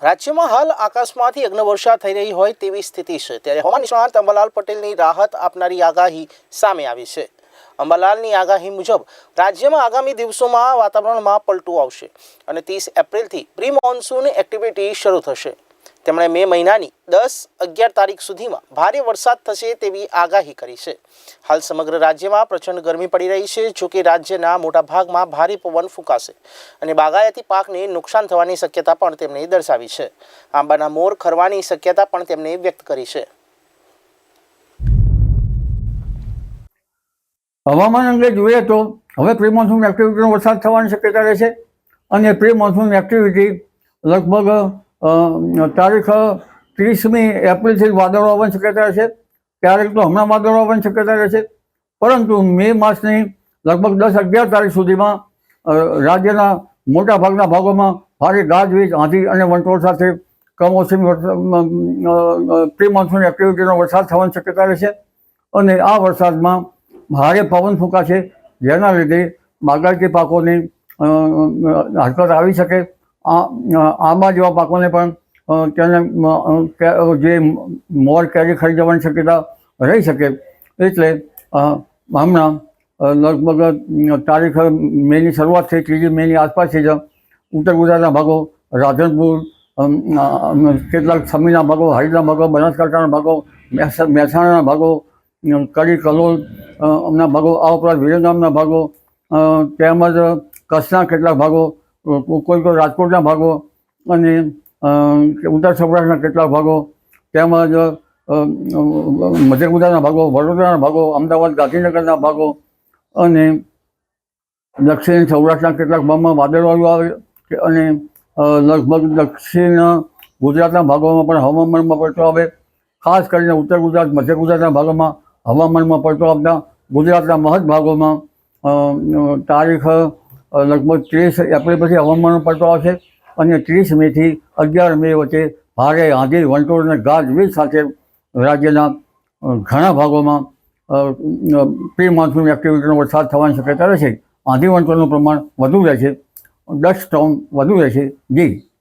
રાજ્યમાં હાલ આકાશમાંથી અગ્નિવર્ષા થઈ રહી હોય તેવી સ્થિતિ છે, ત્યારે હવામાન નિષ્ણાત અંબાલાલ પટેલની રાહત આપનારી આગાહી સામે આવી છે। અંબાલાલની આગાહી મુજબ રાજ્યમાં આગામી દિવસોમાં વાતાવરણમાં પલટો આવશે અને 30 એપ્રિલથી પ્રી મોન્સૂન એક્ટિવિટી શરૂ થશે। તેમણે મે મહિનાની 10-11 તારીખ સુધીમાં ભારે વરસાદ થશે તેવી આગાહી કરી છે। હાલ સમગ્ર રાજ્યમાં પ્રચંડ ગરમી પડી રહી છે, જોકે રાજ્યના મોટા ભાગમાં ભારે પવન ફૂંકાશે અને બાગાયતી પાકને નુકસાન થવાની શક્યતા પણ તેમણે દર્શાવી છે। આંબાના મોર ખરવાની શક્યતા પણ તેમણે વ્યક્ત કરી છે। હવામાન અંગે જોઈએ તો હવે પ્રી મોન્સૂન એક્ટિવિટીનો વરસાદ થવાની શક્યતા રહેશે અને પ્રી મોન્સૂન એક્ટિવિટી લગભગ તારીખ 30મી એપ્રિલથી વાદળો આવવાની શક્યતા રહેશે। ક્યારેક તો હમણાં વાદળો આવવાની શક્યતા રહેશે, પરંતુ મે માસની લગભગ 10-11 તારીખ સુધીમાં રાજ્યના મોટા ભાગના ભાગોમાં ભારે ગાજવીજ, આંધી અને વંટોળ સાથે કમોસમી પ્રી મોન્સૂન એક્ટિવિટીનો વરસાદ થવાની શક્યતા રહેશે અને આ વરસાદમાં ભારે પવન ફૂંકાશે, જેના લીધે બાગાયતી પાકોની હરકત આવી શકે। આંબા જેવા પાકોને પણ તેને જે મોર કેરી ખરી જવાની શક્યતા રહી શકે। એટલે હમણાં લગભગ તારીખ મેની શરૂઆત થઈ, 3જી મેની આસપાસથી જ ઉત્તર ગુજરાતના ભાગો, રાધનપુર, કેટલાક સમીના ભાગો, હારીના ભાગો, બનાસકાંઠાના ભાગો, મહેસાણાના ભાગો, કડી કલોલ ના ભાગો, આ ઉપરાંત વિરમગામના ભાગો, તેમજ કચ્છના કેટલાક ભાગો, કોઈ રાજકોટના ભાગો અને ઉત્તર સૌરાષ્ટ્રના કેટલાક ભાગો, તેમજ મધ્ય ગુજરાતના ભાગો, વડોદરાના ભાગો, અમદાવાદ, ગાંધીનગરના ભાગો અને દક્ષિણ સૌરાષ્ટ્રના કેટલાક ભાગમાં વાદળવાળું આવે અને લગભગ દક્ષિણ ગુજરાતના ભાગોમાં પણ હવામાનમાં પલટો આવે। ખાસ કરીને ઉત્તર ગુજરાત, મધ્ય ગુજરાતના ભાગોમાં હવામાનમાં પલટો આવતા ગુજરાતના મહદ ભાગોમાં તારીખ લગભગ 30 એપ્રિલ પછી હવામાનનો પલટો આવશે અને 30 મેથી 11 મે વચ્ચે ભારે આંધી, વંટોળ અને ગાજવીજ સાથે રાજ્યના ઘણા ભાગોમાં પ્રી મોન્સૂન એક્ટિવિટીનો વરસાદ થવાની શક્યતા રહેશે। આંધી વંટોળનું પ્રમાણ વધુ રહેશે, ડસ્ટ સ્ટોર્મ વધુ રહેશે। જી।